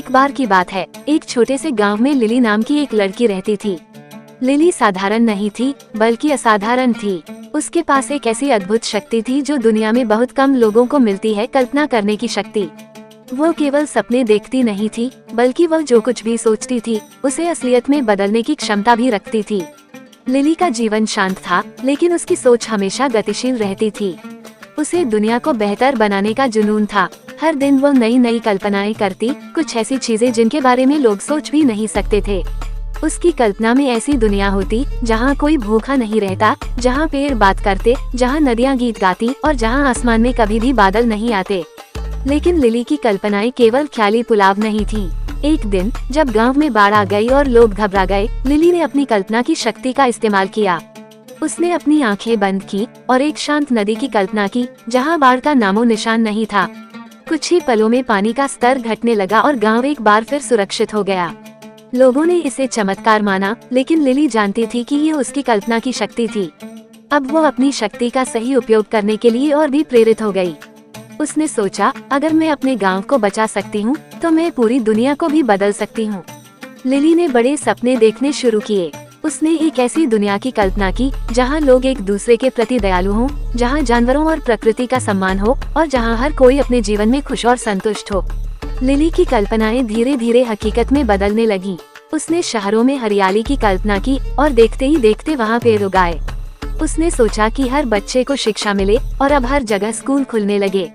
एक बार की बात है, एक छोटे से गांव में लिली नाम की एक लड़की रहती थी। लिली साधारण नहीं थी, बल्कि असाधारण थी। उसके पास एक ऐसी अद्भुत शक्ति थी जो दुनिया में बहुत कम लोगों को मिलती है, कल्पना करने की शक्ति। वो केवल सपने देखती नहीं थी, बल्कि वह जो कुछ भी सोचती थी उसे असलियत में बदलने की क्षमता भी रखती थी। लिली का जीवन शांत था, लेकिन उसकी सोच हमेशा गतिशील रहती थी। उसे दुनिया को बेहतर बनाने का जुनून था। हर दिन वो नई नई कल्पनाएं करती, कुछ ऐसी चीजें जिनके बारे में लोग सोच भी नहीं सकते थे। उसकी कल्पना में ऐसी दुनिया होती जहाँ कोई भूखा नहीं रहता, जहाँ पेड़ बात करते, जहाँ नदियाँ गीत गाती और जहाँ आसमान में कभी भी बादल नहीं आते। लेकिन लिली की कल्पनाएं केवल ख्याली पुलाव नहीं थी। एक दिन जब गांव में बाढ़ आ गई और लोग घबरा गए, लिली ने अपनी कल्पना की शक्ति का इस्तेमाल किया। उसने अपनी आंखें बंद की और एक शांत नदी की कल्पना की, जहां बाढ़ का नामो निशान नहीं था। कुछ ही पलों में पानी का स्तर घटने लगा और गांव एक बार फिर सुरक्षित हो गया। लोगों ने इसे चमत्कार माना, लेकिन लिली जानती थी कि ये उसकी कल्पना की शक्ति थी। अब वो अपनी शक्ति का सही उपयोग करने के लिए और भी प्रेरित हो गई। उसने सोचा, अगर मैं अपने गांव को बचा सकती हूँ, तो मैं पूरी दुनिया को भी बदल सकती हूँ। लिली ने बड़े सपने देखने शुरू किए। उसने एक ऐसी दुनिया की कल्पना की जहाँ लोग एक दूसरे के प्रति दयालु हों, जहाँ जानवरों और प्रकृति का सम्मान हो और जहाँ हर कोई अपने जीवन में खुश और संतुष्ट हो। लिली की कल्पनाएं धीरे धीरे हकीकत में बदलने लगी। उसने शहरों में हरियाली की कल्पना की और देखते ही देखते वहाँ पेड़ उगाए। उसने सोचा कि हर बच्चे को शिक्षा मिले और अब हर जगह स्कूल खुलने लगे।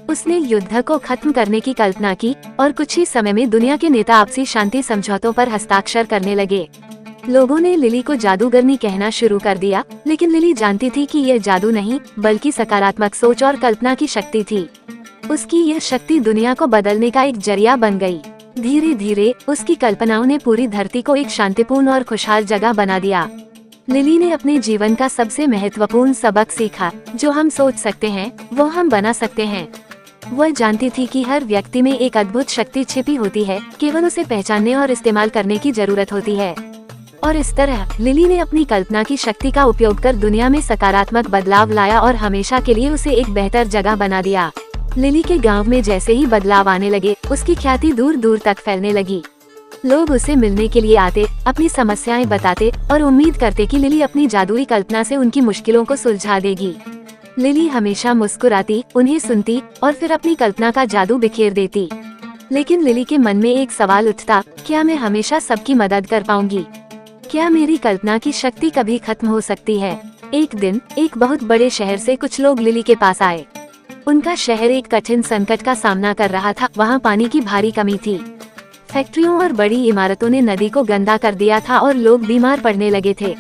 उसने युद्ध को खत्म करने की कल्पना की और कुछ ही समय में दुनिया के नेता आपसी शांति समझौतों पर हस्ताक्षर करने लगे। लोगों ने लिली को जादूगरनी कहना शुरू कर दिया, लेकिन लिली जानती थी कि यह जादू नहीं, बल्कि सकारात्मक सोच और कल्पना की शक्ति थी। उसकी यह शक्ति दुनिया को बदलने का एक जरिया बन गई। धीरे धीरे उसकी कल्पनाओं ने पूरी धरती को एक शांतिपूर्ण और खुशहाल जगह बना दिया। लिली ने अपने जीवन का सबसे महत्वपूर्ण सबक सीखा, जो हम सोच सकते हैं वो हम बना सकते हैं। वह जानती थी कि हर व्यक्ति में एक अद्भुत शक्ति छिपी होती है, केवल उसे पहचानने और इस्तेमाल करने की जरूरत होती है। और इस तरह लिली ने अपनी कल्पना की शक्ति का उपयोग कर दुनिया में सकारात्मक बदलाव लाया और हमेशा के लिए उसे एक बेहतर जगह बना दिया। लिली के गांव में जैसे ही बदलाव आने लगे, उसकी ख्याति दूर दूर तक फैलने लगी। लोग उसे मिलने के लिए आते, अपनी समस्याएं बताते और उम्मीद करते कि लिली अपनी जादुई कल्पना से उनकी मुश्किलों को सुलझा देगी। लिली हमेशा मुस्कुराती, उन्हें सुनती और फिर अपनी कल्पना का जादू बिखेर देती। लेकिन लिली के मन में एक सवाल उठता, क्या मैं हमेशा सबकी मदद कर पाऊंगी? क्या मेरी कल्पना की शक्ति कभी खत्म हो सकती है? एक दिन एक बहुत बड़े शहर से कुछ लोग लिली के पास आए। उनका शहर एक कठिन संकट का सामना कर रहा था। वहाँ पानी की भारी कमी थी। फैक्ट्रियों और बड़ी इमारतों ने नदी को गंदा कर दिया था और लोग बीमार पड़ने लगे थे।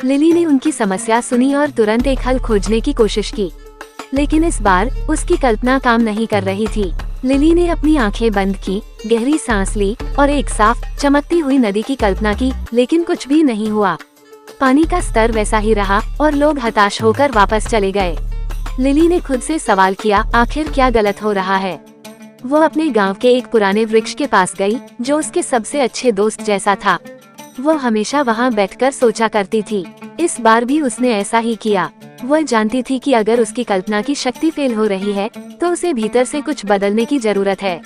लिली ने उनकी समस्या सुनी और तुरंत एक हल खोजने की कोशिश की। लेकिन इस बार उसकी कल्पना काम नहीं कर रही थी। लिली ने अपनी आंखें बंद की, गहरी सांस ली और एक साफ चमकती हुई नदी की कल्पना की, लेकिन कुछ भी नहीं हुआ। पानी का स्तर वैसा ही रहा और लोग हताश होकर वापस चले गए। लिली ने खुद से सवाल किया, आखिर क्या गलत हो रहा है? वो अपने गांव के एक पुराने वृक्ष के पास गई, जो उसके सबसे अच्छे दोस्त जैसा था। वो हमेशा वहाँ बैठकर सोचा करती थी। इस बार भी उसने ऐसा ही किया। वह जानती थी कि अगर उसकी कल्पना की शक्ति फेल हो रही है, तो उसे भीतर से कुछ बदलने की जरूरत है।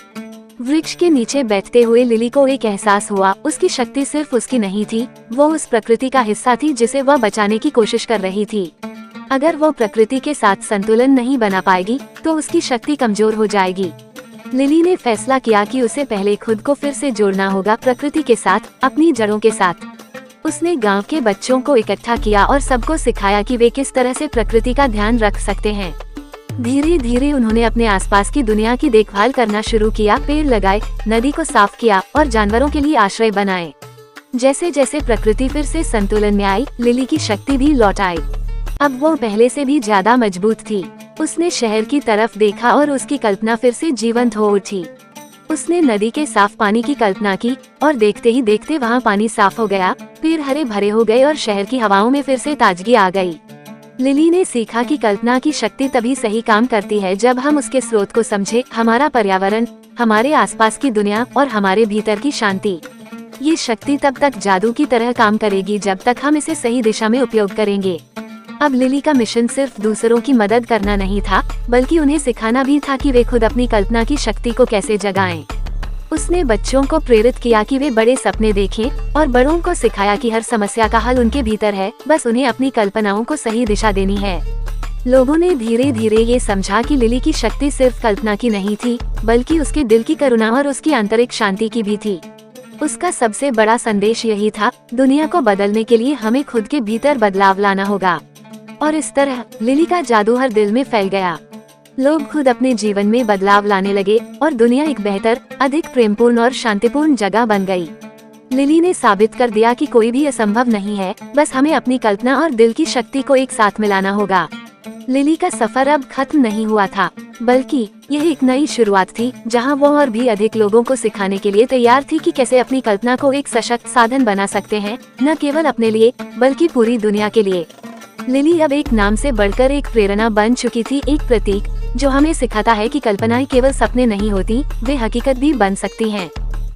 वृक्ष के नीचे बैठते हुए लिली को एक एहसास हुआ, उसकी शक्ति सिर्फ उसकी नहीं थी, वो उस प्रकृति का हिस्सा थी जिसे वह बचाने की कोशिश कर रही थी। अगर वो प्रकृति के साथ संतुलन नहीं बना पाएगी, तो उसकी शक्ति कमजोर हो जाएगी। लिली ने फैसला किया कि उसे पहले खुद को फिर से जोड़ना होगा, प्रकृति के साथ, अपनी जड़ों के साथ। उसने गांव के बच्चों को इकट्ठा किया और सबको सिखाया कि वे किस तरह से प्रकृति का ध्यान रख सकते हैं। धीरे धीरे उन्होंने अपने आसपास की दुनिया की देखभाल करना शुरू किया, पेड़ लगाए, नदी को साफ किया और जानवरों के लिए आश्रय बनाए। जैसे जैसे प्रकृति फिर से संतुलन में आई, लिली की शक्ति भी लौट आई। अब वो पहले से भी ज्यादा मजबूत थी। उसने शहर की तरफ देखा और उसकी कल्पना फिर से जीवंत हो उठी। उसने नदी के साफ पानी की कल्पना की और देखते ही देखते वहाँ पानी साफ हो गया, पेड़ हरे भरे हो गए और शहर की हवाओं में फिर से ताजगी आ गई। लिली ने सीखा कि कल्पना की शक्ति तभी सही काम करती है जब हम उसके स्रोत को समझे, हमारा पर्यावरण, हमारे आसपास की दुनिया और हमारे भीतर की शांति। ये शक्ति तब तक जादू की तरह काम करेगी जब तक हम इसे सही दिशा में उपयोग करेंगे। अब लिली का मिशन सिर्फ दूसरों की मदद करना नहीं था, बल्कि उन्हें सिखाना भी था कि वे खुद अपनी कल्पना की शक्ति को कैसे जगाएं। उसने बच्चों को प्रेरित किया कि वे बड़े सपने देखें और बड़ों को सिखाया कि हर समस्या का हल उनके भीतर है, बस उन्हें अपनी कल्पनाओं को सही दिशा देनी है। लोगों ने धीरे धीरे ये समझा कि लिली की शक्ति सिर्फ कल्पना की नहीं थी, बल्कि उसके दिल की करुणा और उसकी आंतरिक शांति की भी थी। उसका सबसे बड़ा संदेश यही था, दुनिया को बदलने के लिए हमें खुद के भीतर बदलाव लाना होगा। और इस तरह लिली का जादू हर दिल में फैल गया। लोग खुद अपने जीवन में बदलाव लाने लगे और दुनिया एक बेहतर, अधिक प्रेमपूर्ण और शांतिपूर्ण जगह बन गई। लिली ने साबित कर दिया कि कोई भी असंभव नहीं है, बस हमें अपनी कल्पना और दिल की शक्ति को एक साथ मिलाना होगा। लिली का सफर अब खत्म नहीं हुआ था, बल्कि यह एक नई शुरुआत थी, जहां वो और भी अधिक लोगों को सिखाने के लिए तैयार थी कि कैसे अपनी कल्पना को एक सशक्त साधन बना सकते हैं, न केवल अपने लिए बल्कि पूरी दुनिया के लिए। लिली अब एक नाम से बढ़कर एक प्रेरणा बन चुकी थी, एक प्रतीक जो हमें सिखाता है कि कल्पनाएं केवल सपने नहीं होती, वे हकीकत भी बन सकती हैं।